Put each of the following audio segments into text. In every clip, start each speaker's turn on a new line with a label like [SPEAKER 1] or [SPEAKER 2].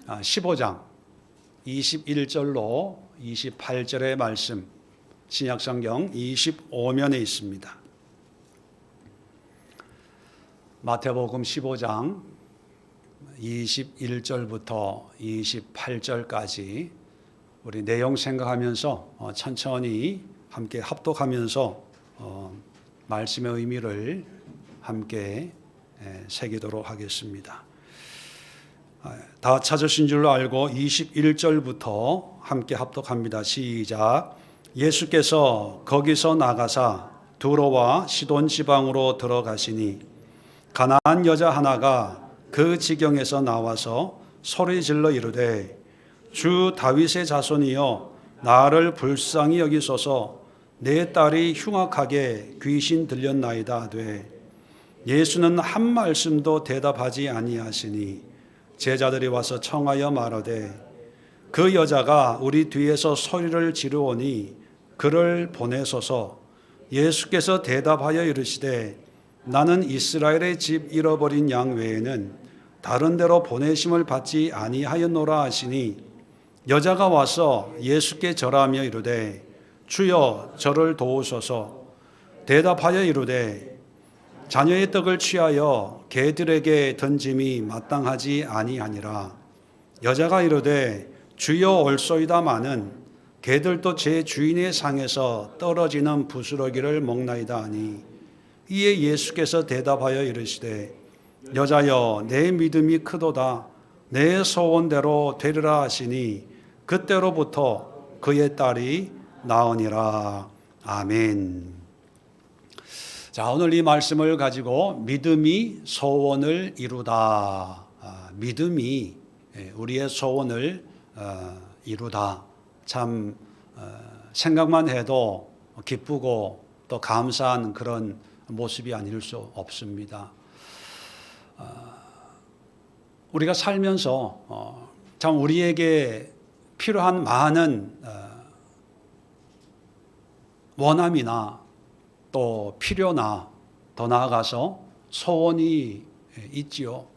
[SPEAKER 1] 15장 21절로 28절의 말씀, 신약성경 25면에 있습니다. 마태복음 15장 21절부터 28절까지 우리 내용 생각하면서 천천히 함께 합독하면서 말씀의 의미를 함께 새기도록 하겠습니다. 다 찾으신 줄로 알고 21절부터 함께 합독합니다. 시작. 예수께서 거기서 나가사 두로와 시돈 지방으로 들어가시니 가나안 여자 하나가 그 지경에서 나와서 소리질러 이르되 주 다윗의 자손이여 나를 불쌍히 여기소서 내 딸이 흉악하게 귀신 들렸나이다 하되 예수는 한 말씀도 대답하지 아니하시니 제자들이 와서 청하여 말하되 그 여자가 우리 뒤에서 소리를 지르오니 그를 보내소서. 예수께서 대답하여 이르시되 나는 이스라엘의 집 잃어버린 양 외에는 다른 데로 보내심을 받지 아니하였노라 하시니 여자가 와서 예수께 절하며 이르되 주여 저를 도우소서. 대답하여 이르되 자녀의 떡을 취하여 개들에게 던짐이 마땅하지 아니하니라. 여자가 이르되 주여 올소이다마는 개들도 제 주인의 상에서 떨어지는 부스러기를 먹나이다 하니 이에 예수께서 대답하여 이르시되 여자여 내 믿음이 크도다. 내 소원대로 되리라 하시니 그때로부터 그의 딸이 나으니라. 아멘. 자, 오늘 이 말씀을 가지고 믿음이 소원을 이루다. 믿음이 우리의 소원을 이루다. 참 생각만 해도 기쁘고 또 감사한 그런 모습이 아닐 수 없습니다. 우리가 살면서 참 우리에게 필요한 많은 원함이나 또 필요나 더 나아가서 소원이 있지요.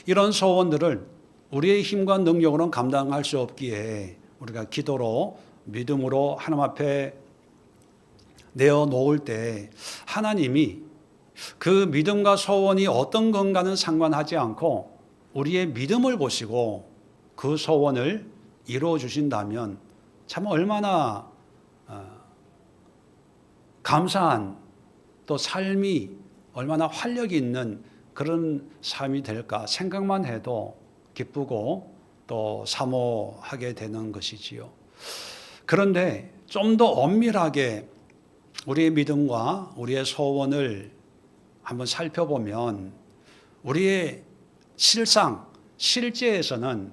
[SPEAKER 1] 이런 소원들을 우리의 힘과 능력으로는 감당할 수 없기에 우리가 기도로 믿음으로 하나님 앞에 내어놓을 때 하나님이 그 믿음과 소원이 어떤 건가는 상관하지 않고 우리의 믿음을 보시고 그 소원을 이루어 주신다면 참 얼마나 감사한 또 삶이 얼마나 활력이 있는 그런 삶이 될까 생각만 해도 기쁘고 또 사모하게 되는 것이지요. 그런데 좀 더 엄밀하게 우리의 믿음과 우리의 소원을 한번 살펴보면 우리의 실제에서는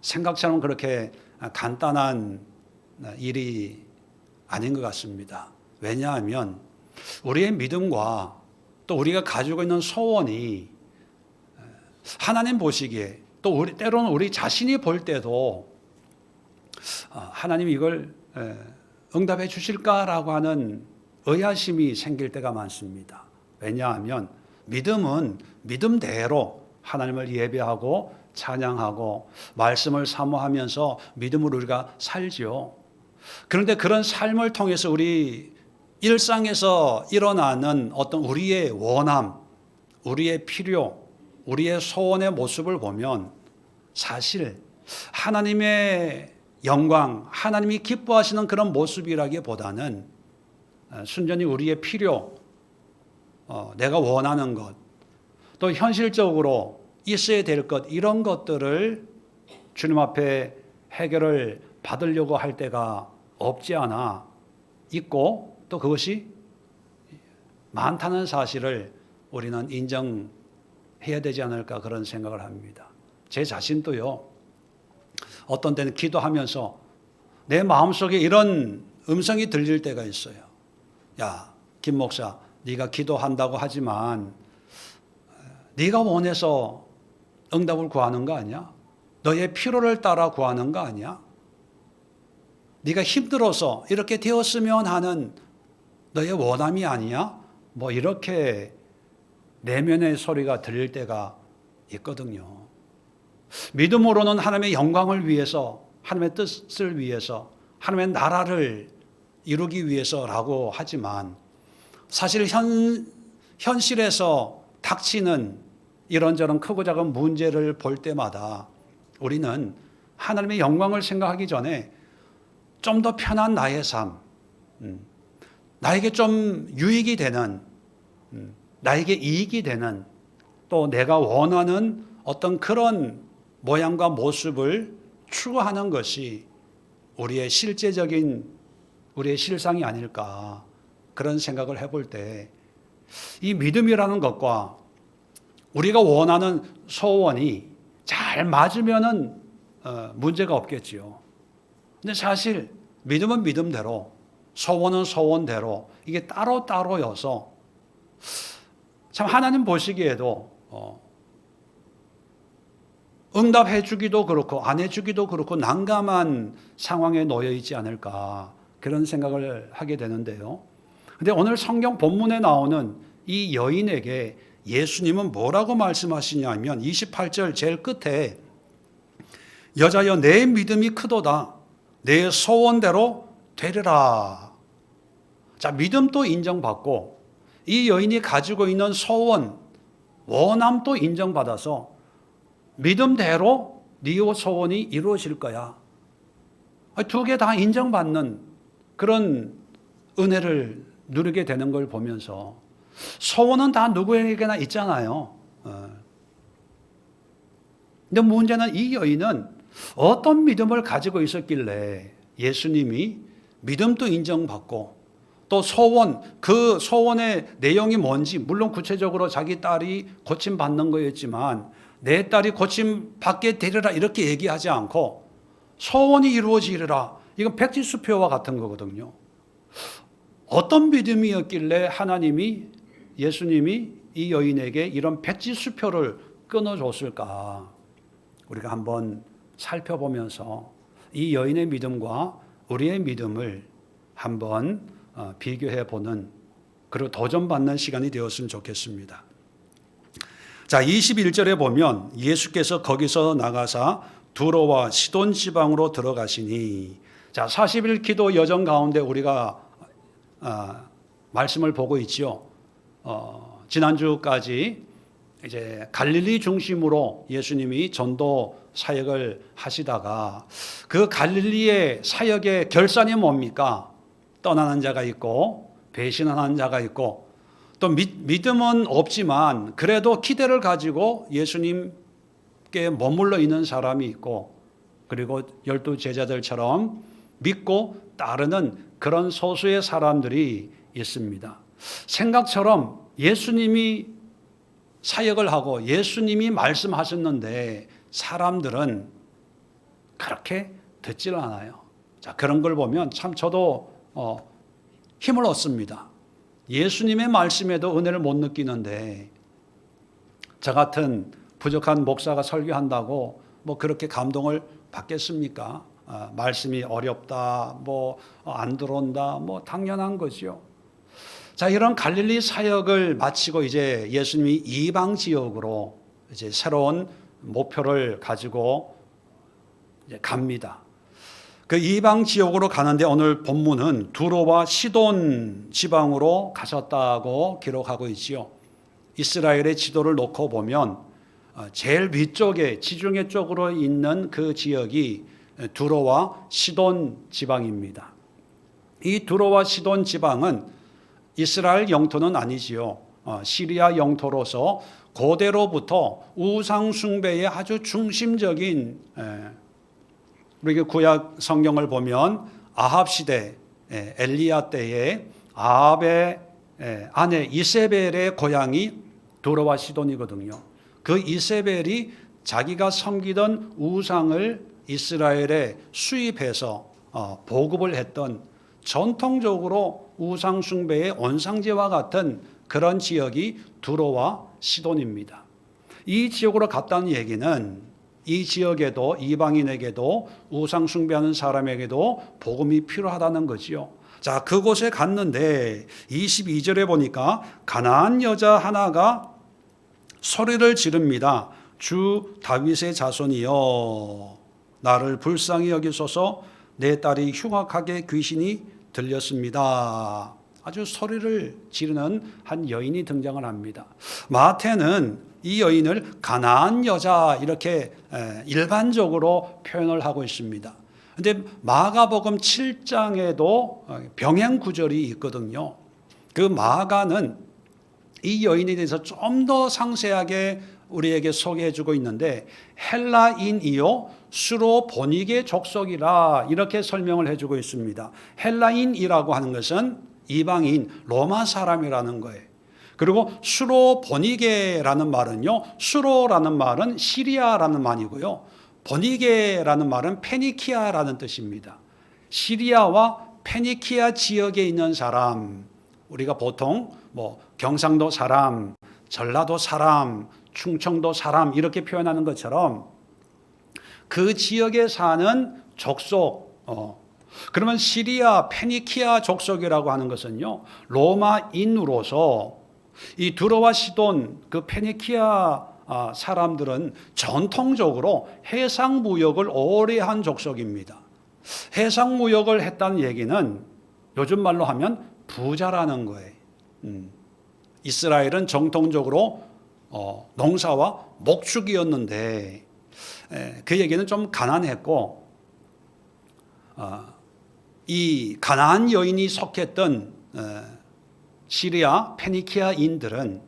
[SPEAKER 1] 생각처럼 그렇게 간단한 일이 아닌 것 같습니다. 왜냐하면 우리의 믿음과 또 우리가 가지고 있는 소원이 하나님 보시기에 또 때로는 우리 자신이 볼 때도 하나님이 이걸 응답해 주실까라고 하는 의아심이 생길 때가 많습니다. 왜냐하면 믿음은 믿음대로 하나님을 예배하고 찬양하고 말씀을 사모하면서 믿음으로 우리가 살지요. 그런데 그런 삶을 통해서 우리 일상에서 일어나는 어떤 우리의 원함, 우리의 필요, 우리의 소원의 모습을 보면 사실 하나님의 영광, 하나님이 기뻐하시는 그런 모습이라기보다는 순전히 우리의 필요, 내가 원하는 것, 또 현실적으로 있어야 될 것, 이런 것들을 주님 앞에 해결을 받으려고 할 때가 없지 않아 있고 또 그것이 많다는 사실을 우리는 인정해야 되지 않을까 그런 생각을 합니다. 제 자신도요. 어떤 때는 기도하면서 내 마음속에 이런 음성이 들릴 때가 있어요. 야, 김 목사, 네가 기도한다고 하지만 네가 원해서 응답을 구하는 거 아니야? 너의 필요를 따라 구하는 거 아니야? 네가 힘들어서 이렇게 되었으면 하는 너의 원함이 아니야? 뭐 이렇게 내면의 소리가 들릴 때가 있거든요. 믿음으로는 하나님의 영광을 위해서, 하나님의 뜻을 위해서, 하나님의 나라를 이루기 위해서라고 하지만 사실 현실에서 닥치는 이런저런 크고 작은 문제를 볼 때마다 우리는 하나님의 영광을 생각하기 전에 좀 더 편한 나의 삶, 나에게 좀 유익이 되는, 나에게 이익이 되는, 또 내가 원하는 어떤 그런 모양과 모습을 추구하는 것이 우리의 실제적인 우리의 실상이 아닐까, 그런 생각을 해볼 때 이 믿음이라는 것과 우리가 원하는 소원이 잘 맞으면은 문제가 없겠지요. 근데 사실 믿음은 믿음대로, 소원은 소원대로 이게 따로따로여서 참 하나님 보시기에도 응답해 주기도 그렇고 안 해 주기도 그렇고 난감한 상황에 놓여 있지 않을까, 그런 생각을 하게 되는데요. 근데 오늘 성경 본문에 나오는 이 여인에게 예수님은 뭐라고 말씀하시냐면 28절 제일 끝에 여자여 내 믿음이 크도다 내 소원대로 되리라. 자, 믿음도 인정받고 이 여인이 가지고 있는 소원, 원함도 인정받아서 믿음대로 네 소원이 이루어질 거야. 두 개 다 인정받는 그런 은혜를 누리게 되는 걸 보면서 소원은 다 누구에게나 있잖아요. 근데 문제는 이 여인은 어떤 믿음을 가지고 있었길래 예수님이 믿음도 인정받고 또 소원, 그 소원의 내용이 뭔지, 물론 구체적으로 자기 딸이 고침받는 거였지만 내 딸이 고침받게 되리라 이렇게 얘기하지 않고 소원이 이루어지리라, 이건 백지수표와 같은 거거든요. 어떤 믿음이었길래 하나님이, 예수님이 이 여인에게 이런 백지수표를 끊어줬을까? 우리가 한번 살펴보면서 이 여인의 믿음과 우리의 믿음을 한번 비교해 보는, 그리고 도전받는 시간이 되었으면 좋겠습니다. 자, 21절에 보면 예수께서 거기서 나가사 두로와 시돈 지방으로 들어가시니, 자, 40일 기도 여정 가운데 우리가 말씀을 보고 있지요. 지난주까지 이제 갈릴리 중심으로 예수님이 전도 사역을 하시다가 그 갈릴리의 사역의 결산이 뭡니까? 떠나는 자가 있고 배신하는 자가 있고 또 믿음은 없지만 그래도 기대를 가지고 예수님께 머물러 있는 사람이 있고, 그리고 12 제자들처럼 믿고 따르는 그런 소수의 사람들이 있습니다. 생각처럼 예수님이 사역을 하고 예수님이 말씀하셨는데 사람들은 그렇게 듣질 않아요. 자, 그런 걸 보면 참 저도 힘을 얻습니다. 예수님의 말씀에도 은혜를 못 느끼는데 저 같은 부족한 목사가 설교한다고 뭐 그렇게 감동을 받겠습니까? 말씀이 어렵다, 뭐 안 들어온다, 뭐 당연한 거죠. 자, 이런 갈릴리 사역을 마치고 이제 예수님이 이방 지역으로 이제 새로운 목표를 가지고 이제 갑니다. 그 이방 지역으로 가는데 오늘 본문은 두로와 시돈 지방으로 가셨다고 기록하고 있지요. 이스라엘의 지도를 놓고 보면 제일 위쪽에 지중해 쪽으로 있는 그 지역이 두로와 시돈 지방입니다. 이 두로와 시돈 지방은 이스라엘 영토는 아니지요. 시리아 영토로서 고대로부터 우상 숭배의 아주 중심적인, 우리 구약 성경을 보면 아합 시대, 엘리야 때에 아합의 아내 이세벨의 고향이 두로와 시돈이거든요. 그 이세벨이 자기가 섬기던 우상을 이스라엘에 수입해서 보급을 했던, 전통적으로 우상 숭배의 온상제와 같은 그런 지역이 두로와 시돈입니다. 이 지역으로 갔다는 얘기는 이 지역에도, 이방인에게도, 우상 숭배하는 사람에게도 복음이 필요하다는 거지요. 자, 그곳에 갔는데 22절에 보니까 가나안 여자 하나가 소리를 지릅니다. 주 다윗의 자손이여 나를 불쌍히 여기소서 내 딸이 흉악하게 귀신이 들렸습니다. 아주 소리를 지르는 한 여인이 등장을 합니다. 마태는 이 여인을 가나안 여자 이렇게 일반적으로 표현을 하고 있습니다. 그런데 마가복음 7장에도 병행 구절이 있거든요. 그 마가는 이 여인에 대해서 좀 더 상세하게 우리에게 소개해 주고 있는데 헬라인이요 수로 보니게 족속이라 이렇게 설명을 해주고 있습니다. 헬라인이라고 하는 것은 이방인 로마 사람이라는 거예요. 그리고 수로 보니게라는 말은요, 수로라는 말은 시리아라는 말이고요, 보니게라는 말은 페니키아라는 뜻입니다. 시리아와 페니키아 지역에 있는 사람, 우리가 보통 뭐 경상도 사람, 전라도 사람, 충청도 사람 이렇게 표현하는 것처럼 그 지역에 사는 족속, 그러면 시리아, 페니키아 족속이라고 하는 것은요, 로마인으로서 이 두로와 시돈, 그 페니키아 사람들은 전통적으로 해상무역을 오래 한 족속입니다. 해상무역을 했다는 얘기는 요즘 말로 하면 부자라는 거예요. 이스라엘은 정통적으로 농사와 목축이었는데 그 얘기는 좀 가난했고 이 가나안 여인이 속했던 시리아 페니키아인들은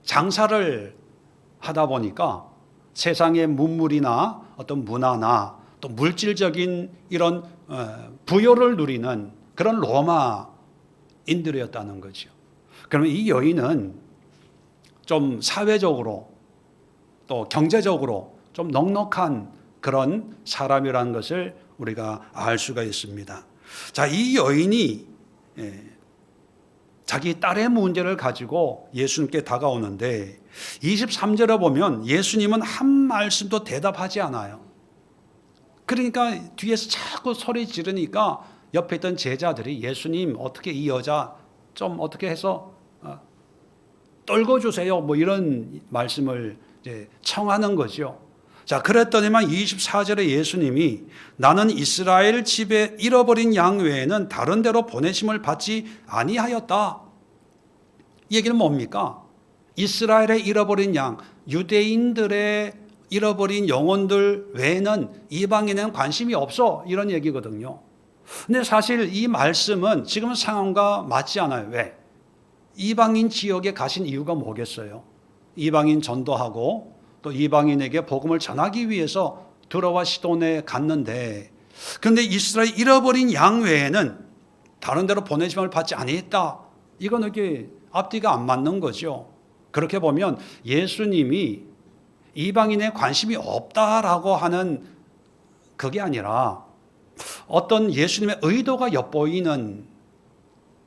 [SPEAKER 1] 장사를 하다 보니까 세상의 문물이나 어떤 문화나 또 물질적인 이런 부여를 누리는 그런 로마인들이었다는 거죠. 그러면 이 여인은 좀 사회적으로 또 경제적으로 좀 넉넉한 그런 사람이라는 것을 우리가 알 수가 있습니다. 자, 이 여인이 자기 딸의 문제를 가지고 예수님께 다가오는데 23절에 보면 예수님은 한 말씀도 대답하지 않아요. 그러니까 뒤에서 자꾸 소리 지르니까 옆에 있던 제자들이 예수님 어떻게 이 여자 좀 어떻게 해서 떨궈 주세요. 뭐 이런 말씀을 이제 청하는 거죠. 자, 그랬더니만 24절에 예수님이 나는 이스라엘 집에 잃어버린 양 외에는 다른 데로 보내심을 받지 아니하였다. 이 얘기는 뭡니까? 이스라엘의 잃어버린 양, 유대인들의 잃어버린 영혼들 외에는 이방인에는 관심이 없어. 이런 얘기거든요. 근데 사실 이 말씀은 지금 상황과 맞지 않아요. 왜? 이방인 지역에 가신 이유가 뭐겠어요? 이방인 전도하고 또 이방인에게 복음을 전하기 위해서 두로와 시돈에 갔는데, 그런데 이스라엘 잃어버린 양 외에는 다른 데로 보내심을 받지 아니했다. 이건 이렇게 앞뒤가 안 맞는 거죠. 그렇게 보면 예수님이 이방인에 관심이 없다라고 하는 그게 아니라 어떤 예수님의 의도가 엿보이는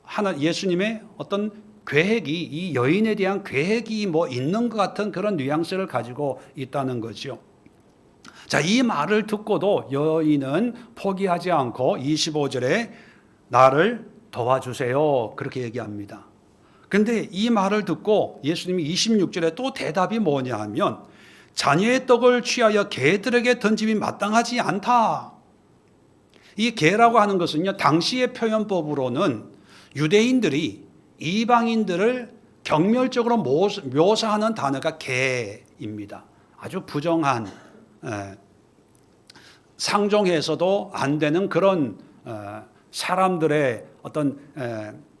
[SPEAKER 1] 하나, 예수님의 어떤 계획이, 이 여인에 대한 계획이 뭐 있는 것 같은 그런 뉘앙스를 가지고 있다는 거죠. 자, 이 말을 듣고도 여인은 포기하지 않고 25절에 나를 도와주세요. 그렇게 얘기합니다. 그런데 이 말을 듣고 예수님이 26절에 또 대답이 뭐냐 하면 자녀의 떡을 취하여 개들에게 던짐이 마땅하지 않다. 이 개라고 하는 것은요, 당시의 표현법으로는 유대인들이 이방인들을 경멸적으로 묘사하는 단어가 개입니다. 아주 부정한, 상종해서도 안 되는 그런 사람들의 어떤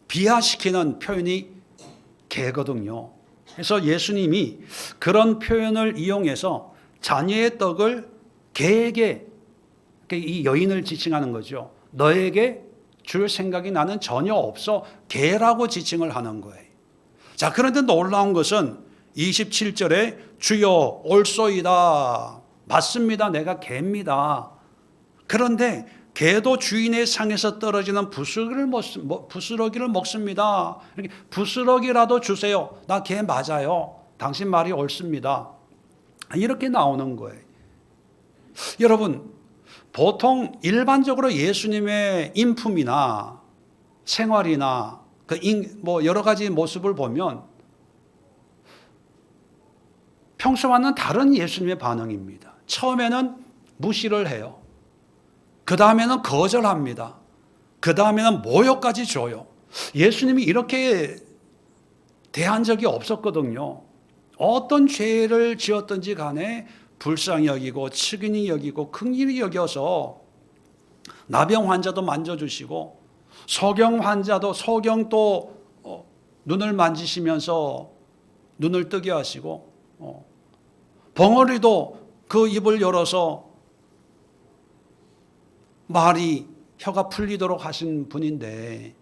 [SPEAKER 1] 비하시키는 표현이 개거든요. 그래서 예수님이 그런 표현을 이용해서 자녀의 떡을 개에게, 이 여인을 지칭하는 거죠. 너에게 줄 생각이 나는 전혀 없어. 개라고 지칭을 하는 거예요. 자, 그런데 놀라운 것은 27절에 주여 올소이다. 맞습니다. 내가 개입니다. 그런데 개도 주인의 상에서 떨어지는 부스러기를 먹습니다. 부스러기라도 주세요. 나 개 맞아요. 당신 말이 옳습니다. 이렇게 나오는 거예요. 여러분, 보통 일반적으로 예수님의 인품이나 생활이나 뭐 여러 가지 모습을 보면 평소와는 다른 예수님의 반응입니다. 처음에는 무시를 해요. 그 다음에는 거절합니다. 그 다음에는 모욕까지 줘요. 예수님이 이렇게 대한 적이 없었거든요. 어떤 죄를 지었든지 간에 불쌍히 여기고 측은히 여기고 긍휼히 여겨서 나병 환자도 만져주시고 소경 환자도 소경도 눈을 만지시면서 눈을 뜨게 하시고 벙어리도 그 입을 열어서 말이 혀가 풀리도록 하신 분인데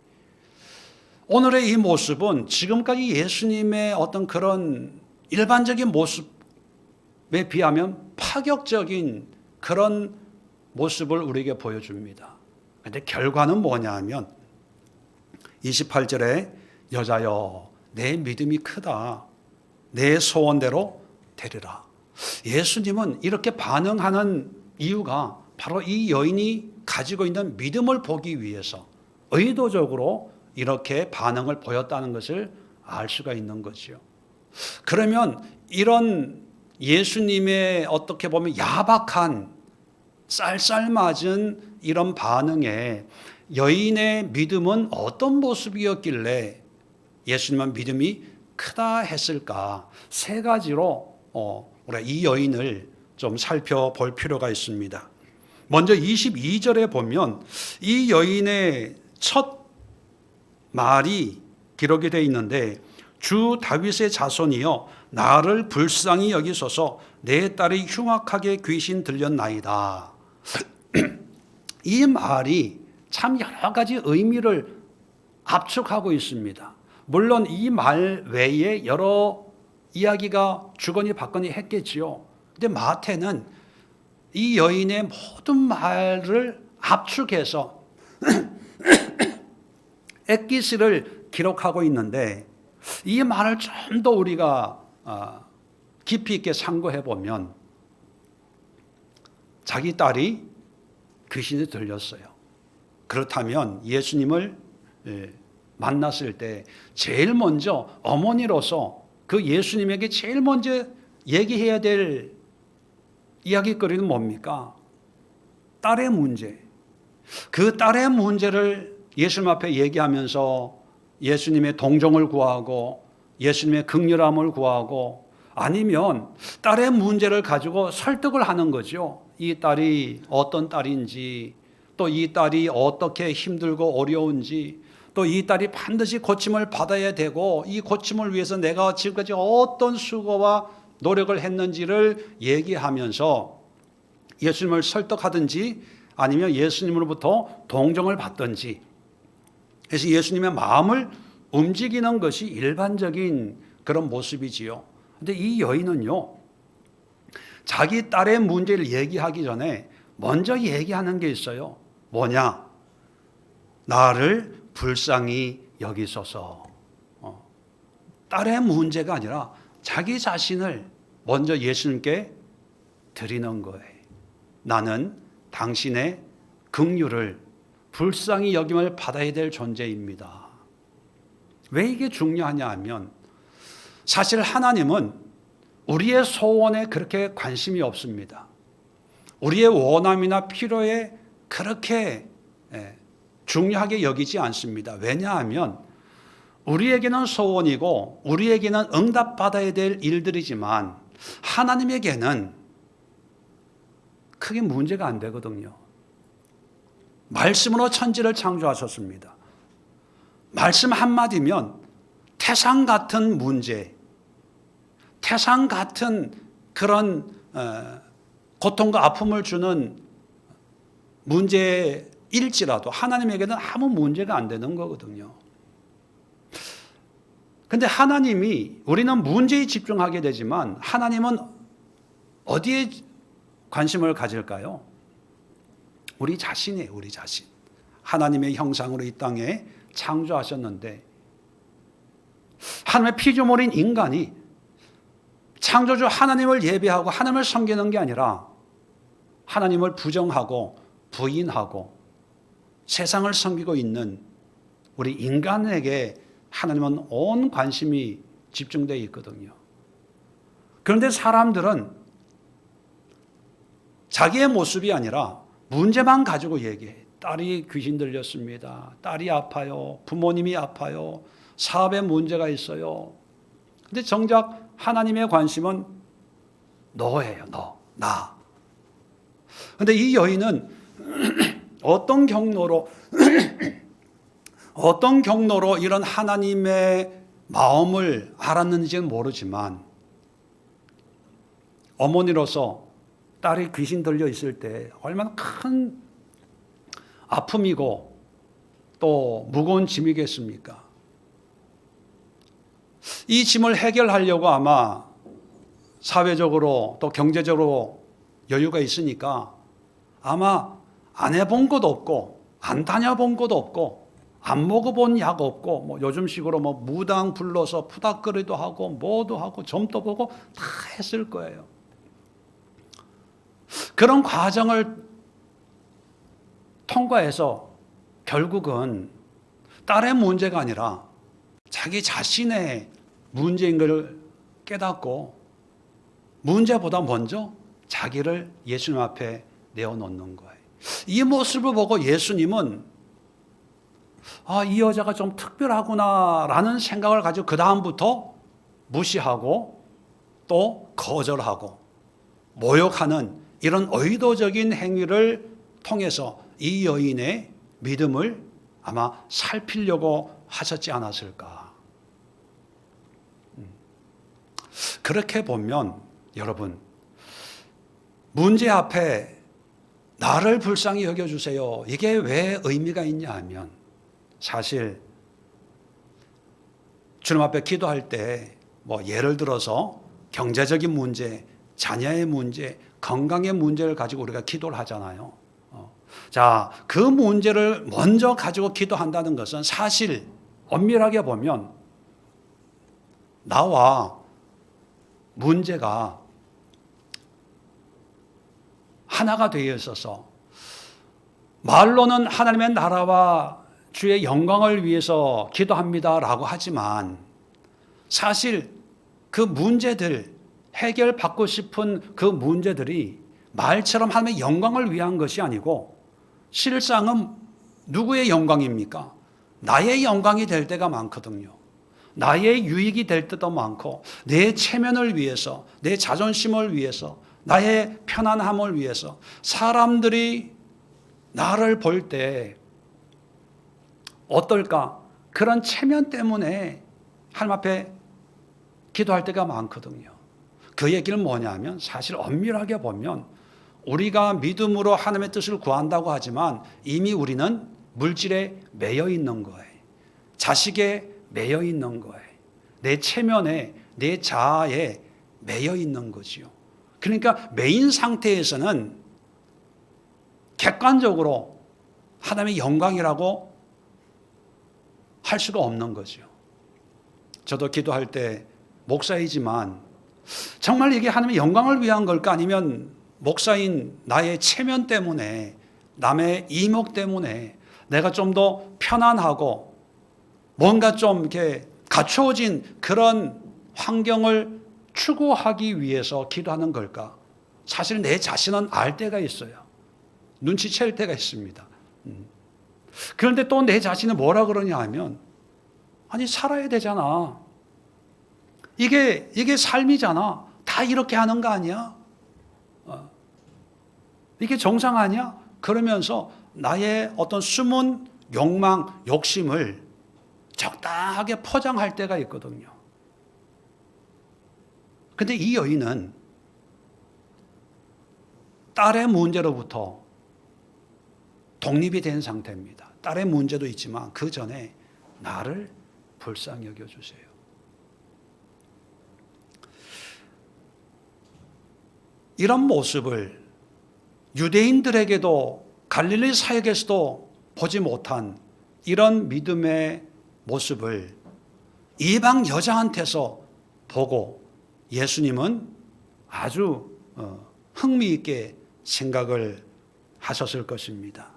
[SPEAKER 1] 오늘의 이 모습은 지금까지 예수님의 어떤 그런 일반적인 모습에 비하면 파격적인 그런 모습을 우리에게 보여줍니다. 그런데 결과는 뭐냐 하면 28절에 여자여 내 믿음이 크다. 내 소원대로 되리라. 예수님은 이렇게 반응하는 이유가 바로 이 여인이 가지고 있는 믿음을 보기 위해서 의도적으로 이렇게 반응을 보였다는 것을 알 수가 있는 거죠. 그러면 이런 예수님의 어떻게 보면 야박한 쌀쌀맞은 이런 반응에 여인의 믿음은 어떤 모습이었길래 예수님은 믿음이 크다 했을까? 세 가지로 우리가 이 여인을 좀 살펴볼 필요가 있습니다. 먼저 22절에 보면 이 여인의 첫 말이 기록이 되어 있는데 주 다윗의 자손이여 나를 불쌍히 여기소서 내 딸이 흉악하게 귀신 들렸나이다. 이 말이 참 여러 가지 의미를 압축하고 있습니다. 물론 이 말 외에 여러 이야기가 주거니 받거니 했겠지요. 근데 마태는 이 여인의 모든 말을 압축해서 엑기스를 기록하고 있는데 이 말을 좀 더 우리가 깊이 있게 상고해 보면 자기 딸이 귀신이 들렸어요. 그렇다면 예수님을 만났을 때 제일 먼저 어머니로서 그 예수님에게 제일 먼저 얘기해야 될 이야기거리는 뭡니까? 딸의 문제. 그 딸의 문제를 예수님 앞에 얘기하면서 예수님의 동정을 구하고 예수님의 긍휼함을 구하고 아니면 딸의 문제를 가지고 설득을 하는 거죠. 이 딸이 어떤 딸인지 또 이 딸이 어떻게 힘들고 어려운지 또 이 딸이 반드시 고침을 받아야 되고 이 고침을 위해서 내가 지금까지 어떤 수고와 노력을 했는지를 얘기하면서 예수님을 설득하든지 아니면 예수님으로부터 동정을 받든지 그래서 예수님의 마음을 움직이는 것이 일반적인 그런 모습이지요. 그런데 이 여인은요, 자기 딸의 문제를 얘기하기 전에 먼저 얘기하는 게 있어요. 뭐냐? 나를 불쌍히 여기소서. 딸의 문제가 아니라 자기 자신을 먼저 예수님께 드리는 거예요. 나는 당신의 긍휼을 불쌍히 여김을 받아야 될 존재입니다. 왜 이게 중요하냐 하면 사실 하나님은 우리의 소원에 그렇게 관심이 없습니다. 우리의 원함이나 필요에 그렇게 중요하게 여기지 않습니다. 왜냐하면 우리에게는 소원이고 우리에게는 응답받아야 될 일들이지만 하나님에게는 크게 문제가 안 되거든요. 말씀으로 천지를 창조하셨습니다. 말씀 한마디면 태산 같은 문제, 태산 같은 그런 고통과 아픔을 주는 문제일지라도 하나님에게는 아무 문제가 안 되는 거거든요. 근데 하나님이 우리는 문제에 집중하게 되지만 하나님은 어디에 관심을 가질까요? 우리 자신이에요, 우리 자신. 하나님의 형상으로 이 땅에 창조하셨는데 하나님의 피조물인 인간이 창조주 하나님을 예배하고 하나님을 섬기는 게 아니라 하나님을 부정하고 부인하고 세상을 섬기고 있는 우리 인간에게 하나님은 온 관심이 집중되어 있거든요. 그런데 사람들은 자기의 모습이 아니라 문제만 가지고 얘기해. 딸이 귀신 들렸습니다. 딸이 아파요. 부모님이 아파요. 사업에 문제가 있어요. 근데 정작 하나님의 관심은 너예요. 나. 근데 이 여인은 어떤 경로로 이런 하나님의 마음을 알았는지는 모르지만 어머니로서 딸이 귀신 들려 있을 때 얼마나 큰 아픔이고 또 무거운 짐이겠습니까? 이 짐을 해결하려고 아마 사회적으로 또 경제적으로 여유가 있으니까 아마 안 해본 것도 없고 안 다녀본 것도 없고 안 먹어본 약 없고 뭐 요즘식으로 뭐 무당 불러서 푸닥거리도 하고 뭐도 하고 점도 보고 다 했을 거예요. 그런 과정을 통과해서 결국은 딸의 문제가 아니라 자기 자신의 문제인 걸 깨닫고 문제보다 먼저 자기를 예수님 앞에 내어놓는 거예요. 이 모습을 보고 예수님은 이 여자가 좀 특별하구나라는 생각을 가지고 그 다음부터 무시하고 또 거절하고 모욕하는 이런 의도적인 행위를 통해서 이 여인의 믿음을 아마 살피려고 하셨지 않았을까. 그렇게 보면 여러분, 문제 앞에 나를 불쌍히 여겨주세요. 이게 왜 의미가 있냐 하면 사실 주님 앞에 기도할 때 뭐 예를 들어서 경제적인 문제, 자녀의 문제, 건강의 문제를 가지고 우리가 기도를 하잖아요. 자, 그 문제를 먼저 가지고 기도한다는 것은 사실 엄밀하게 보면 나와 문제가 하나가 되어 있어서 말로는 하나님의 나라와 주의 영광을 위해서 기도합니다라고 하지만 사실 그 문제들, 해결받고 싶은 그 문제들이 말처럼 하나님의 영광을 위한 것이 아니고 실상은 누구의 영광입니까? 나의 영광이 될 때가 많거든요. 나의 유익이 될 때도 많고 내 체면을 위해서, 내 자존심을 위해서, 나의 편안함을 위해서 사람들이 나를 볼 때 어떨까? 그런 체면 때문에 하나님 앞에 기도할 때가 많거든요. 그 얘기는 뭐냐면 사실 엄밀하게 보면 우리가 믿음으로 하나님의 뜻을 구한다고 하지만 이미 우리는 물질에 매여 있는 거예요. 자식에 매여 있는 거예요. 내 체면에, 내 자아에 매여 있는 거지요. 그러니까 매인 상태에서는 객관적으로 하나님의 영광이라고 할 수가 없는 거죠. 저도 기도할 때 목사이지만 정말 이게 하나님의 영광을 위한 걸까 아니면 목사인 나의 체면 때문에 남의 이목 때문에 내가 좀 더 편안하고 뭔가 좀 이렇게 갖추어진 그런 환경을 추구하기 위해서 기도하는 걸까? 사실 내 자신은 알 때가 있어요. 눈치챌 때가 있습니다. 그런데 또 내 자신은 뭐라 그러냐 하면 아니 살아야 되잖아. 이게 삶이잖아. 다 이렇게 하는 거 아니야? 이게 정상 아니야? 그러면서 나의 어떤 숨은 욕망, 욕심을 적당하게 포장할 때가 있거든요. 근데 이 여인은 딸의 문제로부터 독립이 된 상태입니다. 딸의 문제도 있지만 그 전에 나를 불쌍히 여겨주세요. 이런 모습을 유대인들에게도 갈릴리 사역에서도 보지 못한 이런 믿음의 모습을 이방 여자한테서 보고 예수님은 아주 흥미있게 생각을 하셨을 것입니다.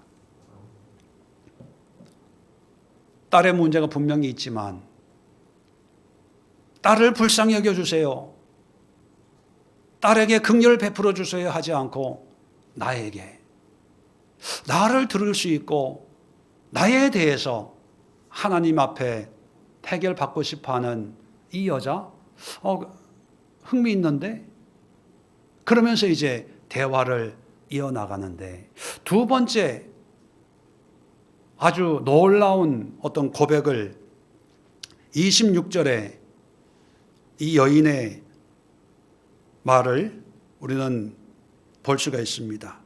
[SPEAKER 1] 딸의 문제가 분명히 있지만 딸을 불쌍히 여겨주세요. 딸에게 긍휼을 베풀어 주세요 하지 않고 나에게, 나를 들을 수 있고 나에 대해서 하나님 앞에 해결받고 싶어하는 이 여자, 흥미있는데? 그러면서 이제 대화를 이어나가는데, 두 번째 아주 놀라운 어떤 고백을 26절에 이 여인의 말을 우리는 볼 수가 있습니다.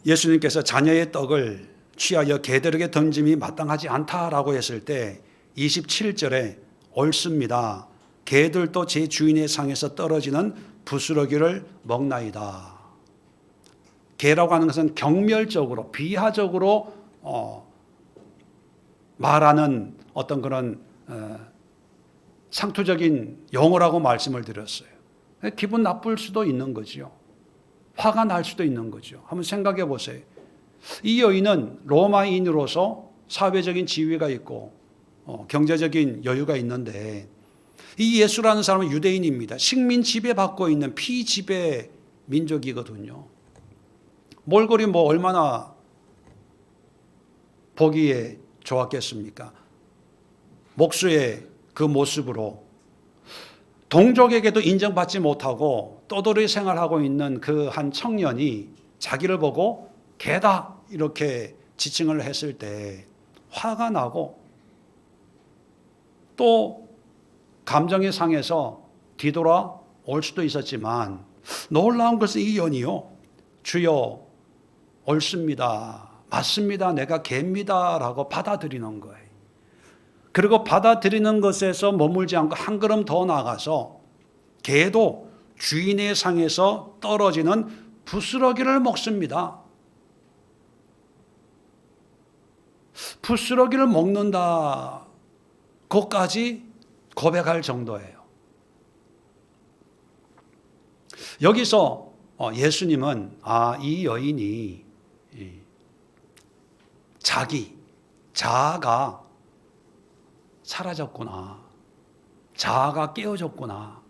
[SPEAKER 1] 예수님께서 자녀의 떡을 취하여 개들에게 던짐이 마땅하지 않다라고 했을 때 27절에 옳습니다. 개들도 제 주인의 상에서 떨어지는 부스러기를 먹나이다. 개라고 하는 것은 경멸적으로, 비하적으로 말하는 어떤 그런 상투적인 용어라고 말씀을 드렸어요. 기분 나쁠 수도 있는 거죠. 화가 날 수도 있는 거죠. 한번 생각해 보세요. 이 여인은 로마인으로서 사회적인 지위가 있고 경제적인 여유가 있는데, 이 예수라는 사람은 유대인입니다. 식민 지배받고 있는 피지배 민족이거든요. 몰골이 얼마나 보기에 좋았겠습니까? 목수의 그 모습으로 동족에게도 인정받지 못하고 떠돌이 생활하고 있는 그 한 청년이 자기를 보고 개다 이렇게 지칭을 했을 때 화가 나고, 또 감정의 상해서 뒤돌아 올 수도 있었지만, 놀라운 것은 이 여인이요, 주여 옳습니다, 맞습니다, 내가 개입니다 라고 받아들이는 거예요. 그리고 받아들이는 것에서 머물지 않고 한 걸음 더 나가서 개도 주인의 상에서 떨어지는 부스러기를 먹습니다. 부스러기를 먹는다, 그것까지 고백할 정도예요. 여기서 예수님은 이 여인이 자아가 사라졌구나, 자아가 깨어졌구나,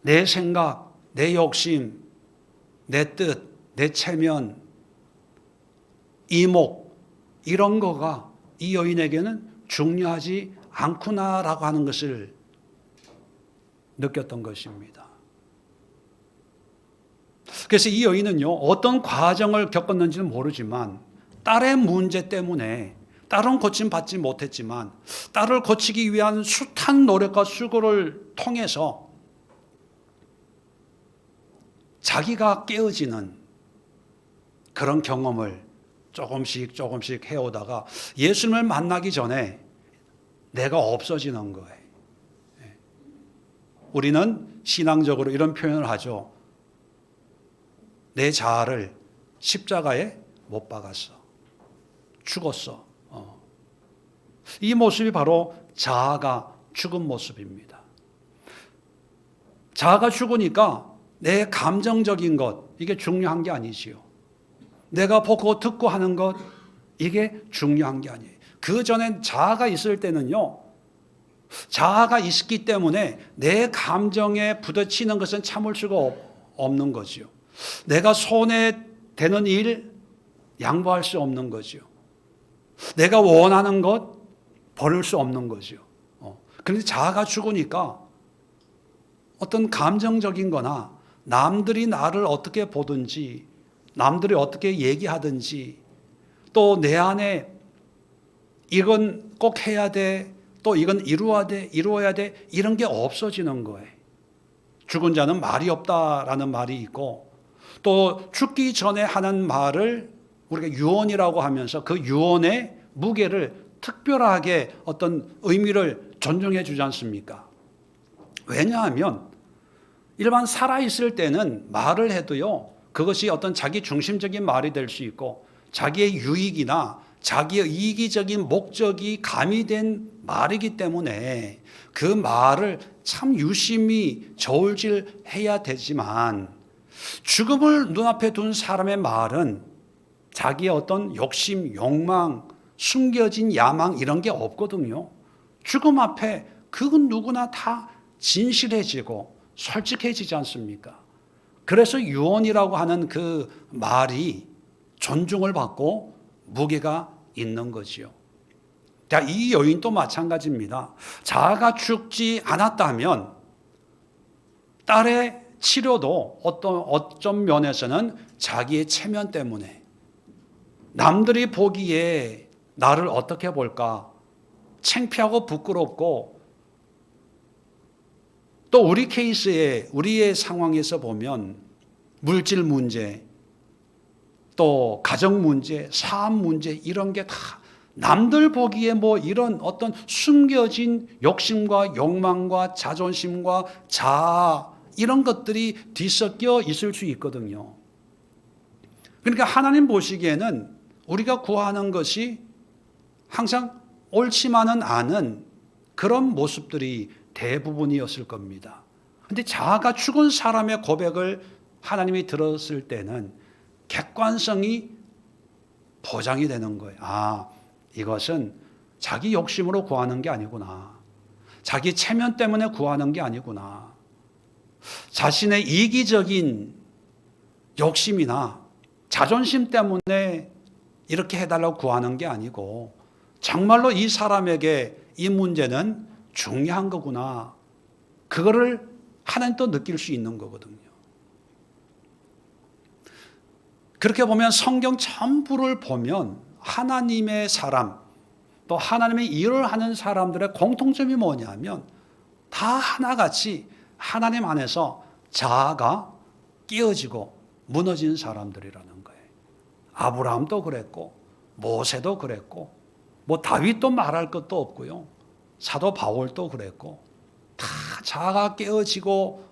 [SPEAKER 1] 내 생각, 내 욕심, 내 뜻, 내 체면, 이목, 이런 거가 이 여인에게는 중요하지 않구나라고 하는 것을 느꼈던 것입니다. 그래서 이 여인은요, 어떤 과정을 겪었는지는 모르지만 딸의 문제 때문에 딸은 고침받지 못했지만 딸을 고치기 위한 숱한 노력과 수고를 통해서 자기가 깨어지는 그런 경험을 조금씩 해오다가 예수님을 만나기 전에 내가 없어지는 거예요. 우리는 신앙적으로 이런 표현을 하죠. 내 자아를 십자가에 못 박았어, 죽었어. 이 모습이 바로 자아가 죽은 모습입니다. 자아가 죽으니까 내 감정적인 것, 이게 중요한 게 아니지요. 내가 보고 듣고 하는 것, 이게 중요한 게 아니에요. 그 전에 자아가 있을 때는요, 자아가 있기 때문에 내 감정에 부딪히는 것은 참을 수가 없는 거지요. 내가 손에 되는 일 양보할 수 없는 거지요. 내가 원하는 것 버릴 수 없는 거지요. 그런데 자아가 죽으니까 어떤 감정적인 거나 남들이 나를 어떻게 보든지, 남들이 어떻게 얘기하든지, 또 내 안에 이건 꼭 해야 돼, 또 이건 이루어야 돼, 이런 게 없어지는 거예요. 죽은 자는 말이 없다라는 말이 있고, 또 죽기 전에 하는 말을 우리가 유언이라고 하면서 그 유언의 무게를 특별하게 어떤 의미를 존중해 주지 않습니까? 왜냐하면 일반 살아있을 때는 말을 해도요, 그것이 어떤 자기 중심적인 말이 될 수 있고 자기의 유익이나 자기의 이기적인 목적이 가미된 말이기 때문에 그 말을 참 유심히 저울질해야 되지만, 죽음을 눈앞에 둔 사람의 말은 자기의 어떤 욕심, 욕망, 숨겨진 야망 이런 게 없거든요. 죽음 앞에 그건 누구나 다 진실해지고 솔직해지지 않습니까? 그래서 유언이라고 하는 그 말이 존중을 받고 무게가 있는 거지요. 자, 이 여인도 마찬가지입니다. 자아가 죽지 않았다면 딸의 치료도 어떤 면에서는 자기의 체면 때문에 남들이 보기에 나를 어떻게 볼까 창피하고 부끄럽고, 또 우리 케이스에 우리의 상황에서 보면 물질 문제, 또 가정 문제, 사업 문제, 이런 게 다 남들 보기에 뭐 이런 어떤 숨겨진 욕심과 욕망과 자존심과 자아, 이런 것들이 뒤섞여 있을 수 있거든요. 그러니까 하나님 보시기에는 우리가 구하는 것이 항상 옳지만은 않은 그런 모습들이 대부분이었을 겁니다. 그런데 자아가 죽은 사람의 고백을 하나님이 들었을 때는 객관성이 보장이 되는 거예요. 아, 이것은 자기 욕심으로 구하는 게 아니구나. 자기 체면 때문에 구하는 게 아니구나. 자신의 이기적인 욕심이나 자존심 때문에 이렇게 해달라고 구하는 게 아니고 정말로 이 사람에게 이 문제는 중요한 거구나. 그거를 하나님도 느낄 수 있는 거거든요. 그렇게 보면 성경 전부를 보면 하나님의 사람, 또 하나님의 일을 하는 사람들의 공통점이 뭐냐면 다 하나같이 하나님 안에서 자아가 깨어지고 무너진 사람들이라는 거예요. 아브라함도 그랬고 모세도 그랬고 뭐 다윗도 말할 것도 없고요. 사도 바울도 그랬고 다 자아가 깨어지고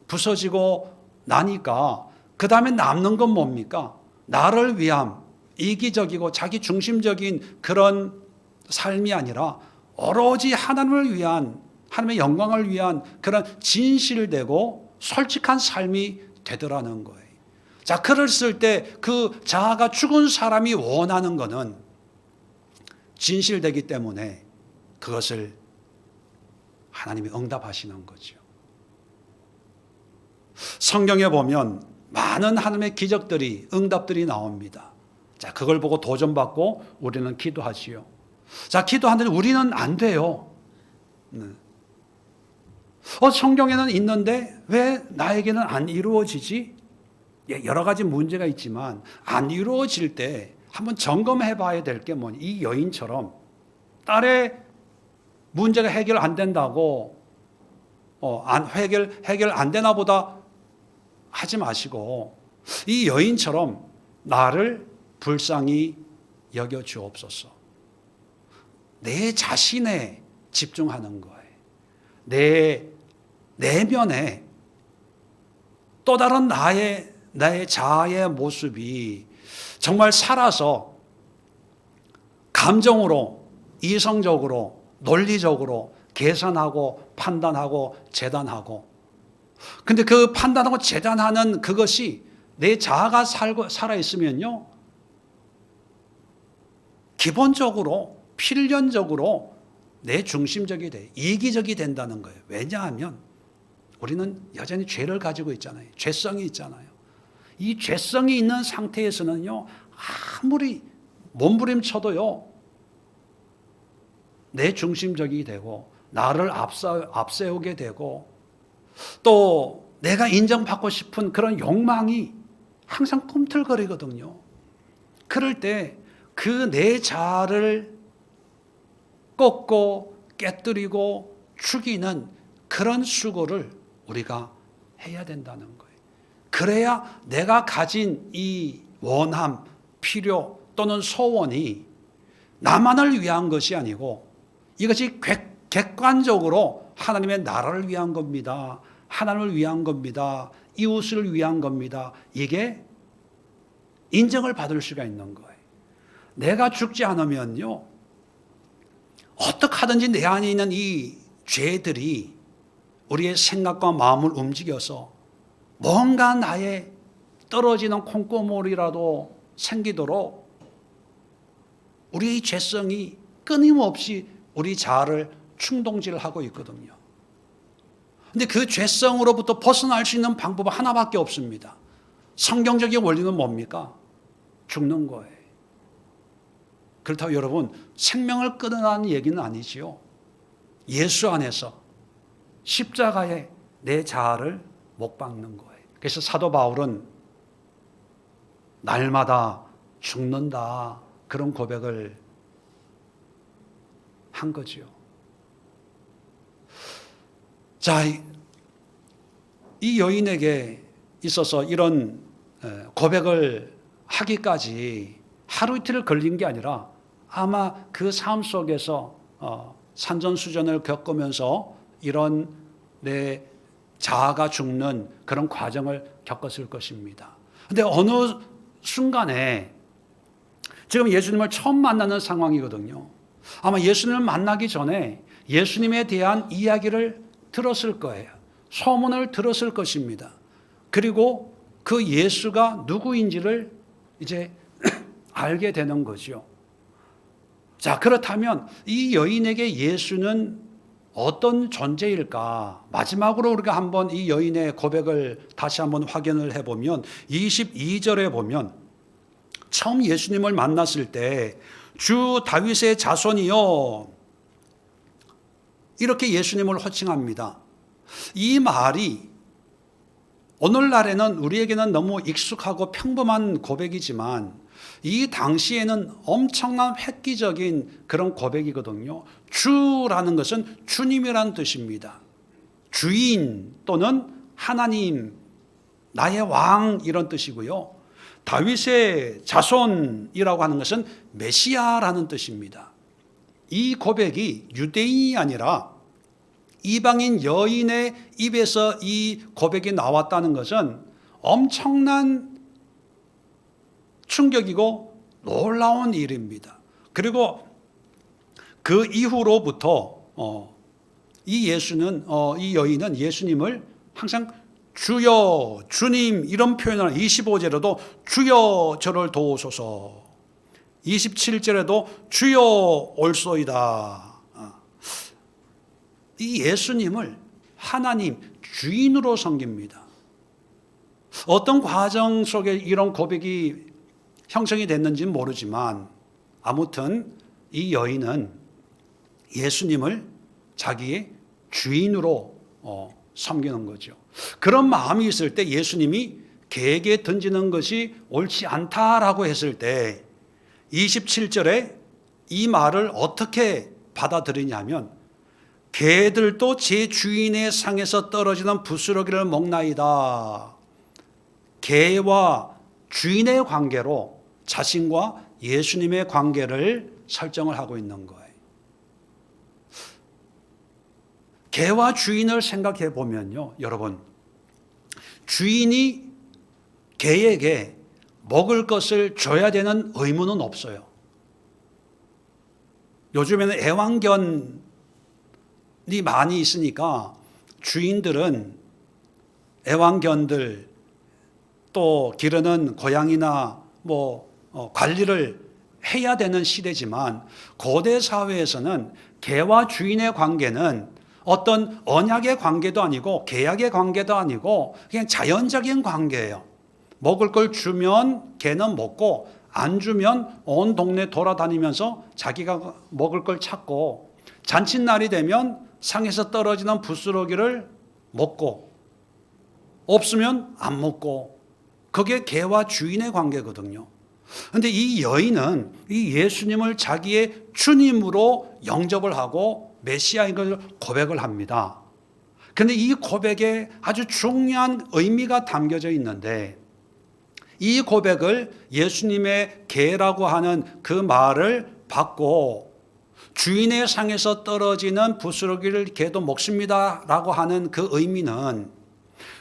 [SPEAKER 1] 부서지고 나니까 그 다음에 남는 건 뭡니까? 나를 위함, 이기적이고 자기 중심적인 그런 삶이 아니라 오로지 하나님을 위한, 하나님의 영광을 위한 그런 진실되고 솔직한 삶이 되더라는 거예요. 자, 그랬을 때 그 자아가 죽은 사람이 원하는 것은 진실되기 때문에 그것을 하나님이 응답하시는 거죠. 성경에 보면 많은 하나님의 기적들이, 응답들이 나옵니다. 자, 그걸 보고 도전받고 우리는 기도하지요. 자, 기도하는데 우리는 안 돼요. 성경에는 있는데 왜 나에게는 안 이루어지지? 여러 가지 문제가 있지만 안 이루어질 때 한번 점검해 봐야 될 게 뭐냐. 이 여인처럼 딸의 문제가 해결 안 된다고 해결 안 되나 보다 하지 마시고 이 여인처럼 나를 불쌍히 여겨 주옵소서. 내 자신에 집중하는 거예요. 내 내면에 또 다른 나의 자아의 모습이 정말 살아서 감정으로, 이성적으로, 논리적으로 계산하고 판단하고 재단하고, 근데 그 판단하고 재단하는 그것이 내 자아가 살아있으면요, 기본적으로 필연적으로 내 중심적이 돼, 이기적이 된다는 거예요. 왜냐하면 우리는 여전히 죄를 가지고 있잖아요. 죄성이 있잖아요. 이 죄성이 있는 상태에서는요, 아무리 몸부림쳐도요, 내 중심적이 되고 나를 앞세우게 되고 또 내가 인정받고 싶은 그런 욕망이 항상 꿈틀거리거든요. 그럴 때 그 내 자아를 꺾고 깨뜨리고 죽이는 그런 수고를 우리가 해야 된다는 거예요. 그래야 내가 가진 이 원함, 필요 또는 소원이 나만을 위한 것이 아니고 이것이 객관적으로 하나님의 나라를 위한 겁니다. 하나님을 위한 겁니다. 이웃을 위한 겁니다. 이게 인정을 받을 수가 있는 거예요. 내가 죽지 않으면요, 어떻게 하든지 내 안에 있는 이 죄들이 우리의 생각과 마음을 움직여서 뭔가 나의 떨어지는 콩고물이라도 생기도록 우리의 죄성이 끊임없이 우리 자아를 충동질하고 있거든요. 근데 그 죄성으로부터 벗어날 수 있는 방법은 하나밖에 없습니다. 성경적인 원리는 뭡니까? 죽는 거예요. 그렇다고 여러분, 생명을 끊으라는 얘기는 아니지요. 예수 안에서 십자가에 내 자아를 못 박는 거예요. 그래서 사도 바울은 날마다 죽는다, 그런 고백을 한 거지요. 자, 이 여인에게 있어서 이런 고백을 하기까지 하루 이틀 걸린 게 아니라 아마 그 삶 속에서 산전수전을 겪으면서 이런 내 자아가 죽는 그런 과정을 겪었을 것입니다. 그런데 어느 순간에 지금 예수님을 처음 만나는 상황이거든요. 아마 예수님을 만나기 전에 예수님에 대한 이야기를 들었을 거예요. 소문을 들었을 것입니다. 그리고 그 예수가 누구인지를 이제 알게 되는 거죠. 자, 그렇다면 이 여인에게 예수는 어떤 존재일까? 마지막으로 우리가 한번 이 여인의 고백을 다시 한번 확인을 해보면 22절에 보면 처음 예수님을 만났을 때 주 다윗의 자손이요, 이렇게 예수님을 호칭합니다. 이 말이 오늘날에는 우리에게는 너무 익숙하고 평범한 고백이지만 이 당시에는 엄청난 획기적인 그런 고백이거든요. 주라는 것은 주님이라는 뜻입니다. 주인 또는 하나님, 나의 왕, 이런 뜻이고요. 다윗의 자손이라고 하는 것은 메시아라는 뜻입니다. 이 고백이 유대인이 아니라 이방인 여인의 입에서 이 고백이 나왔다는 것은 엄청난 충격이고 놀라운 일입니다. 그리고 그 이후로부터 이 여인은 예수님을 항상 주여, 주님, 이런 표현을 25절에도 주여 저를 도우소서, 27절에도 주여 올소이다. 이 예수님을 하나님, 주인으로 섬깁니다. 어떤 과정 속에 이런 고백이 형성이 됐는지는 모르지만 아무튼 이 여인은 예수님을 자기의 주인으로 섬기는 거죠. 그런 마음이 있을 때 예수님이 개에게 던지는 것이 옳지 않다라고 했을 때 27절에 이 말을 어떻게 받아들이냐면 개들도 제 주인의 상에서 떨어지는 부스러기를 먹나이다. 개와 주인의 관계로 자신과 예수님의 관계를 설정을 하고 있는 거예요. 개와 주인을 생각해 보면요, 여러분, 주인이 개에게 먹을 것을 줘야 되는 의무는 없어요. 요즘에는 애완견이 많이 있으니까 주인들은 애완견들 또 기르는 고양이나 관리를 해야 되는 시대지만 고대 사회에서는 개와 주인의 관계는 어떤 언약의 관계도 아니고 계약의 관계도 아니고 그냥 자연적인 관계예요. 먹을 걸 주면 개는 먹고 안 주면 온 동네 돌아다니면서 자기가 먹을 걸 찾고 잔칫날이 되면 상에서 떨어지는 부스러기를 먹고 없으면 안 먹고, 그게 개와 주인의 관계거든요. 그런데 이 여인은 이 예수님을 자기의 주님으로 영접을 하고 메시아인 것을 고백을 합니다. 그런데 이 고백에 아주 중요한 의미가 담겨져 있는데 이 고백을 예수님의 개라고 하는 그 말을 받고 주인의 상에서 떨어지는 부스러기를 개도 먹습니다라고 하는 그 의미는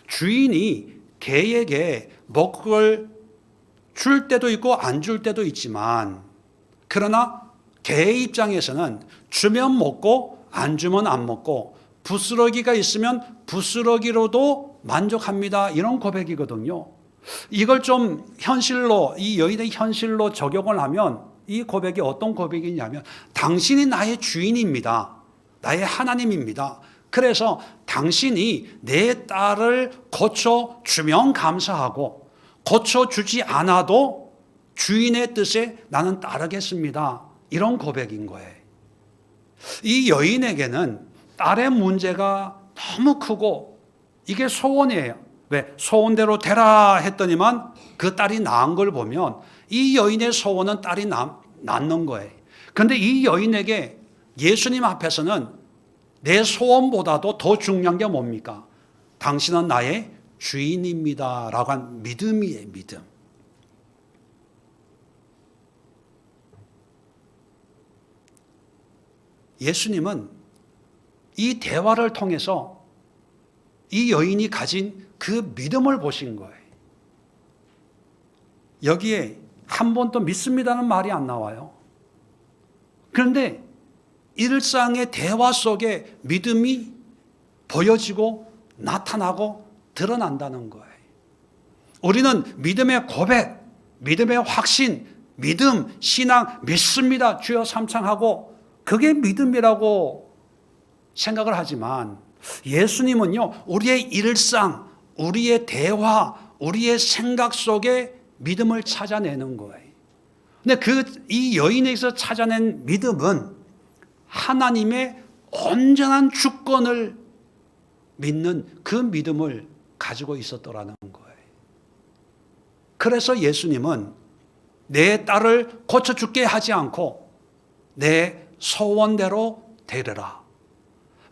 [SPEAKER 1] 주인이 개에게 먹을 걸 줄 때도 있고 안 줄 때도 있지만, 그러나 개의 입장에서는 주면 먹고 안 주면 안 먹고 부스러기가 있으면 부스러기로도 만족합니다, 이런 고백이거든요. 이걸 좀 현실로, 이 여인의 현실로 적용을 하면 이 고백이 어떤 고백이냐면 당신이 나의 주인입니다, 나의 하나님입니다, 그래서 당신이 내 딸을 고쳐주면 감사하고 고쳐주지 않아도 주인의 뜻에 나는 따르겠습니다. 이런 고백인 거예요. 이 여인에게는 딸의 문제가 너무 크고 이게 소원이에요. 왜? 소원대로 되라 했더니만 그 딸이 낳은 걸 보면 이 여인의 소원은 딸이 낳는 거예요. 그런데 이 여인에게 예수님 앞에서는 내 소원보다도 더 중요한 게 뭡니까? 당신은 나의 주인입니다 라고 한 믿음이에요. 믿음. 예수님은 이 대화를 통해서 이 여인이 가진 그 믿음을 보신 거예요. 여기에 한 번도 믿습니다는 말이 안 나와요. 그런데 일상의 대화 속에 믿음이 보여지고 나타나고 드러난다는 거예요. 우리는 믿음의 고백, 믿음의 확신, 믿음, 신앙, 믿습니다. 주여 삼창하고 그게 믿음이라고 생각을 하지만 예수님은요, 우리의 일상, 우리의 대화, 우리의 생각 속에 믿음을 찾아내는 거예요. 근데 이 여인에게서 찾아낸 믿음은 하나님의 온전한 주권을 믿는 그 믿음을 가지고 있었더라는 거예요. 그래서 예수님은 내 딸을 고쳐줄게 하지 않고 내 소원대로 되리라.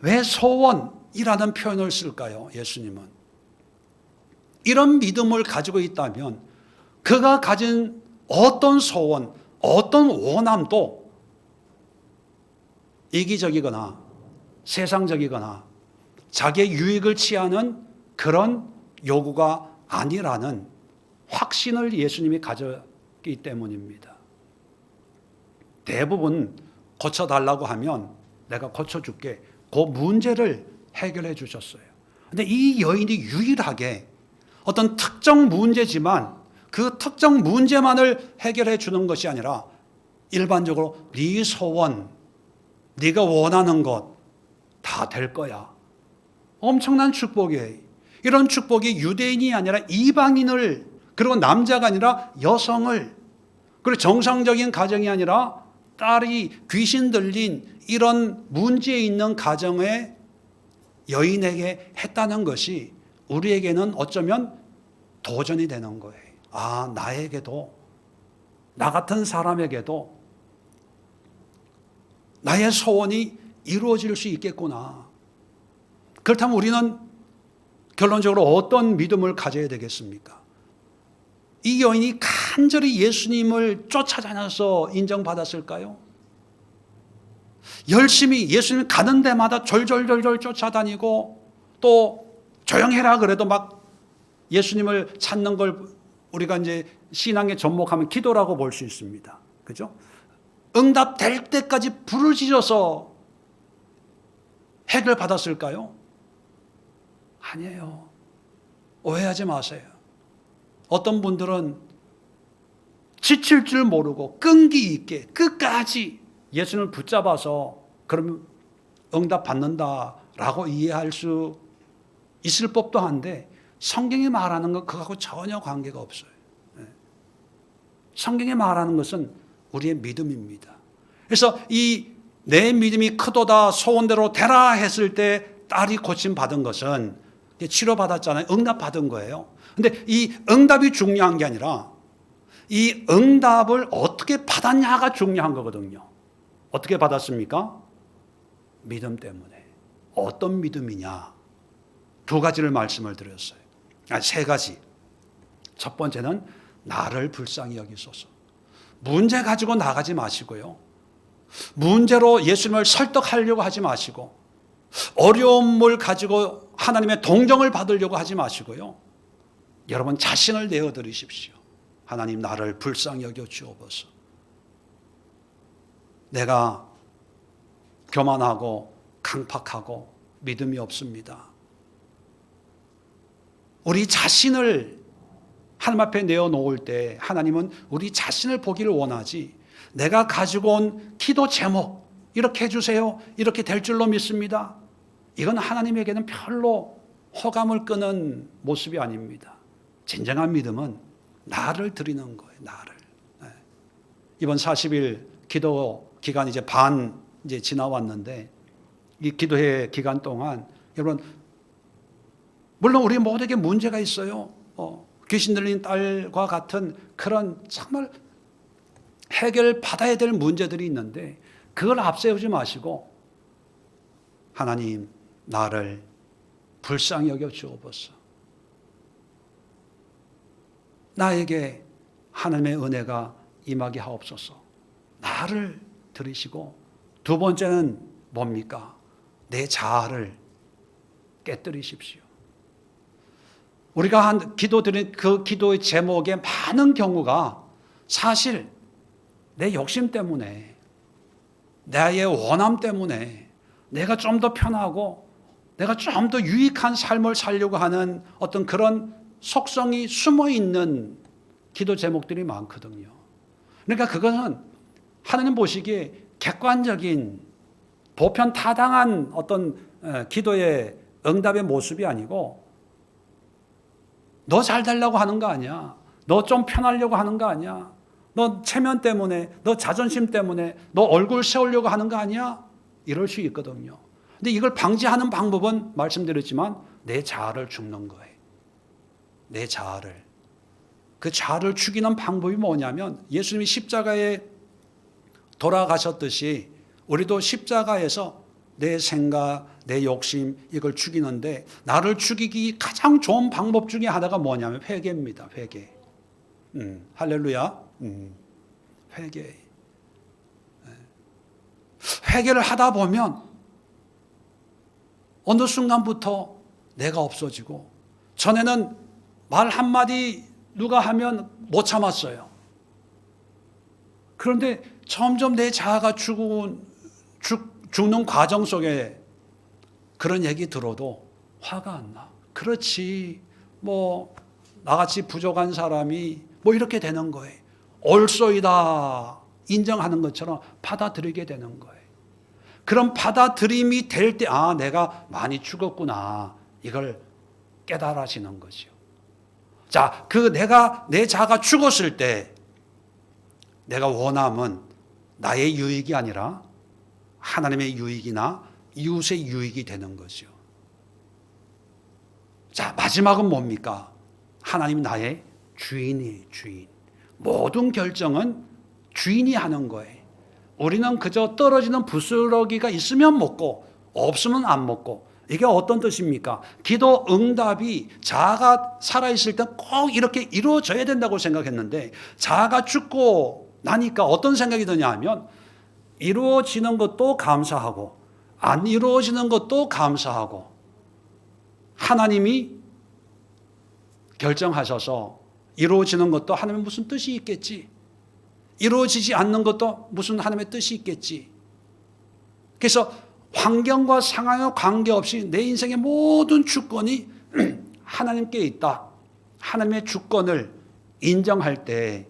[SPEAKER 1] 왜 소원이라는 표현을 쓸까요? 예수님은 이런 믿음을 가지고 있다면 그가 가진 어떤 소원, 어떤 원함도 이기적이거나 세상적이거나 자기의 유익을 취하는 그런 요구가 아니라는 확신을 예수님이 가졌기 때문입니다. 대부분 고쳐달라고 하면 내가 고쳐줄게. 그 문제를 해결해 주셨어요. 그런데 이 여인이 유일하게 어떤 특정 문제지만 그 특정 문제만을 해결해 주는 것이 아니라 일반적으로 네 소원, 네가 원하는 것 다 될 거야. 엄청난 축복이에요. 이런 축복이 유대인이 아니라 이방인을, 그리고 남자가 아니라 여성을, 그리고 정상적인 가정이 아니라 딸이 귀신 들린 이런 문제 있는 가정의 여인에게 했다는 것이 우리에게는 어쩌면 도전이 되는 거예요. 아, 나에게도, 나 같은 사람에게도 나의 소원이 이루어질 수 있겠구나. 그렇다면 우리는 결론적으로 어떤 믿음을 가져야 되겠습니까? 이 여인이 간절히 예수님을 쫓아다녀서 인정받았을까요? 열심히 예수님 가는 데마다 절절절절 쫓아다니고 또 조용해라 그래도 막 예수님을 찾는 걸 우리가 이제 신앙의 접목하면 기도라고 볼 수 있습니다. 그죠? 응답될 때까지 부르짖어서 해결받았을까요? 아니에요. 오해하지 마세요. 어떤 분들은 지칠 줄 모르고 끈기 있게 끝까지 예수님을 붙잡아서 그러면 응답 받는다라고 이해할 수 있을 법도 한데 성경이 말하는 건 그거하고 전혀 관계가 없어요. 성경이 말하는 것은 우리의 믿음입니다. 그래서 이 내 믿음이 크도다 소원대로 되라 했을 때 딸이 고침받은 것은 치료받았잖아요. 응답받은 거예요. 근데 이 응답이 중요한 게 아니라 이 응답을 어떻게 받았냐가 중요한 거거든요. 어떻게 받았습니까? 믿음 때문에. 어떤 믿음이냐? 두 가지를 말씀을 드렸어요. 세 가지. 첫 번째는 나를 불쌍히 여기소서. 문제 가지고 나가지 마시고요. 문제로 예수님을 설득하려고 하지 마시고 어려움을 가지고 하나님의 동정을 받으려고 하지 마시고요. 여러분 자신을 내어드리십시오. 하나님 나를 불쌍히 여겨 주옵소서. 내가 교만하고 강팍하고 믿음이 없습니다. 우리 자신을 하나님 앞에 내어놓을 때 하나님은 우리 자신을 보기를 원하지 내가 가지고 온 기도 제목 이렇게 해주세요. 이렇게 될 줄로 믿습니다. 이건 하나님에게는 별로 호감을 끄는 모습이 아닙니다. 진정한 믿음은 나를 드리는 거예요. 나를. 이번 40일 기도 기간 이제 반 이제 지나왔는데 이 기도회 기간 동안 여러분 물론 우리 모두에게 문제가 있어요. 귀신 들린 딸과 같은 그런 정말 해결받아야 될 문제들이 있는데 그걸 앞세우지 마시고 하나님 나를 불쌍히 여겨 주옵소서. 나에게 하나님의 은혜가 임하게 하옵소서. 나를 들으시고 두 번째는 뭡니까? 내 자아를 깨뜨리십시오. 우리가 한 기도드린 그 기도의 제목의 많은 경우가 사실 내 욕심 때문에 나의 원함 때문에 내가 좀 더 편하고 내가 좀 더 유익한 삶을 살려고 하는 어떤 그런 속성이 숨어 있는 기도 제목들이 많거든요. 그러니까 그것은 하나님 보시기에 객관적인 보편 타당한 어떤 기도의 응답의 모습이 아니고 너 잘 되려고 하는 거 아니야. 너 좀 편하려고 하는 거 아니야. 너 체면 때문에, 너 자존심 때문에, 너 얼굴 세우려고 하는 거 아니야. 이럴 수 있거든요. 근데 이걸 방지하는 방법은 말씀드렸지만 내 자아를 죽는 거예요. 내 자아를. 그 자아를 죽이는 방법이 뭐냐면 예수님이 십자가에 돌아가셨듯이 우리도 십자가에서 내 생각, 내 욕심 이걸 죽이는데 나를 죽이기 가장 좋은 방법 중에 하나가 뭐냐면 회개입니다. 회개. 할렐루야. 회개. 회개를 하다 보면 어느 순간부터 내가 없어지고 전에는 말 한마디 누가 하면 못 참았어요. 그런데 점점 내 자아가 죽는 과정 속에 그런 얘기 들어도 화가 안 나. 그렇지. 뭐 나같이 부족한 사람이 뭐 이렇게 되는 거예요. 옳소이다 인정하는 것처럼 받아들이게 되는 거예요. 그런 받아들임이 될 때 아 내가 많이 죽었구나 이걸 깨달아지는 거죠. 자, 내 자가 죽었을 때 내가 원함은 나의 유익이 아니라 하나님의 유익이나 이웃의 유익이 되는 거죠. 자, 마지막은 뭡니까? 하나님 나의 주인이에요, 주인. 모든 결정은 주인이 하는 거예요. 우리는 그저 떨어지는 부스러기가 있으면 먹고 없으면 안 먹고 이게 어떤 뜻입니까? 기도 응답이 자아가 살아있을 때 꼭 이렇게 이루어져야 된다고 생각했는데 자아가 죽고 나니까 어떤 생각이 드냐 하면 이루어지는 것도 감사하고 안 이루어지는 것도 감사하고 하나님이 결정하셔서 이루어지는 것도 하나님의 무슨 뜻이 있겠지. 이루어지지 않는 것도 무슨 하나님의 뜻이 있겠지. 그래서 환경과 상황에 관계없이 내 인생의 모든 주권이 하나님께 있다. 하나님의 주권을 인정할 때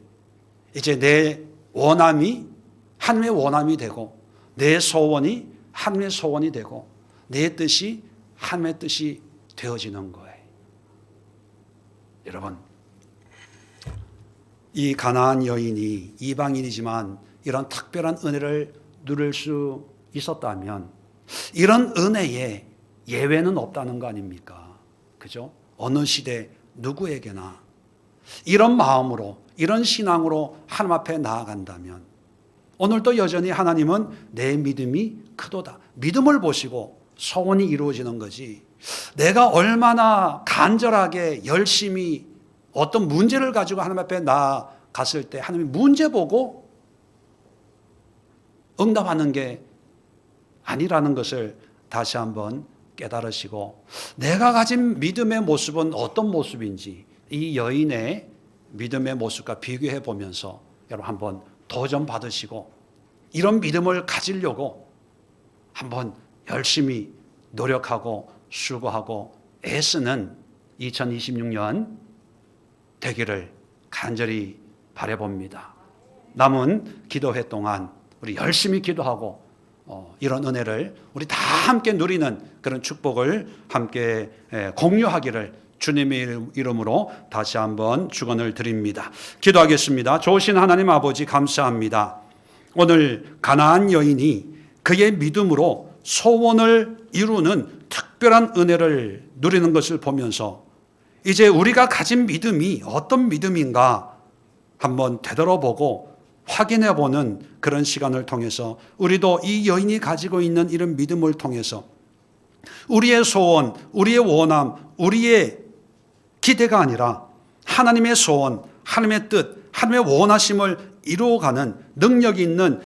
[SPEAKER 1] 이제 내 원함이 하나님의 원함이 되고 내 소원이 하나님의 소원이 되고 내 뜻이 하나님의 뜻이 되어지는 거예요. 여러분, 이 가나안 여인이 이방인이지만 이런 특별한 은혜를 누릴 수 있었다면 이런 은혜에 예외는 없다는 거 아닙니까? 그죠? 어느 시대 누구에게나 이런 마음으로 이런 신앙으로 하나님 앞에 나아간다면 오늘도 여전히 하나님은 내 믿음이 크도다. 믿음을 보시고 소원이 이루어지는 거지. 내가 얼마나 간절하게 열심히 어떤 문제를 가지고 하나님 앞에 나아갔을 때 하나님이 문제 보고 응답하는 게 아니라는 것을 다시 한번 깨달으시고 내가 가진 믿음의 모습은 어떤 모습인지 이 여인의 믿음의 모습과 비교해 보면서 여러분 한번 도전 받으시고 이런 믿음을 가지려고 한번 열심히 노력하고 수고하고 애쓰는 2026년 되기를 간절히 바라봅니다. 남은 기도회 동안 우리 열심히 기도하고 이런 은혜를 우리 다 함께 누리는 그런 축복을 함께 공유하기를 주님의 이름으로 다시 한번 축원을 드립니다. 기도하겠습니다. 좋으신 하나님 아버지 감사합니다. 오늘 가나안 여인이 그의 믿음으로 소원을 이루는 특별한 은혜를 누리는 것을 보면서 이제 우리가 가진 믿음이 어떤 믿음인가 한번 되돌아보고 확인해보는 그런 시간을 통해서 우리도 이 여인이 가지고 있는 이런 믿음을 통해서 우리의 소원, 우리의 원함, 우리의 기대가 아니라 하나님의 소원, 하나님의 뜻, 하나님의 원하심을 이루어가는 능력이 있는